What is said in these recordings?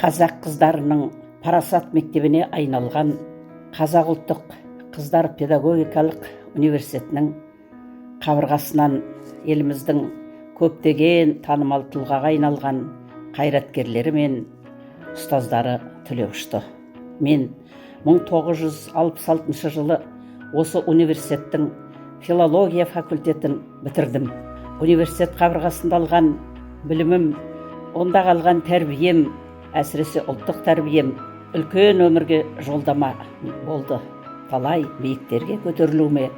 қазақ қыздарының парасат мектебіне айналған Қазақ ұлттық қыздар педагогикалық университетінің қабырғасынан еліміздің көптеген танымал тұлғаға айналған қайраткерлері мен ұстаздары түлеп ұшты. Мен 1966 жылы осы университеттің филология факультетін бітірдім. Университет қабырғасында алған білімім, онда қалған тәрбием, әсіресе ұлттық тәрбием үлкен өмірге жолдама болды. Талай биіктерге көтерілуіме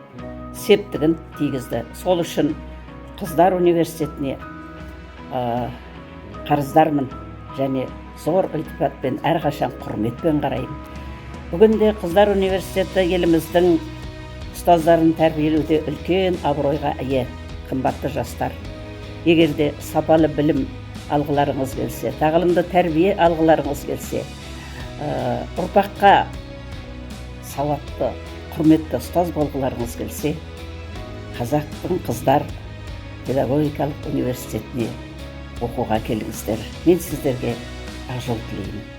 септігін тигізді. Сол үшін Қыздар университетіне қарыздармын және зор ілтипатпен, әрқашан құрметпен қараймын. Бүгінде Қыздар университеті еліміздің ұстаздарын тәрбиелеуде үлкен абыройға ие. Қымбатты жастар, егерде сапалы білім алғыларыңыз келсе, тағылымды тәрбие алғыларыңыз келсе, ұрпаққа сауатты, құрметті ұстаз болғыларыңыз келсе, Қазақтың Қыздар педагогикалық университетіне оқуға келіңіздер. Мен сіздерге ақ жол тілеймін.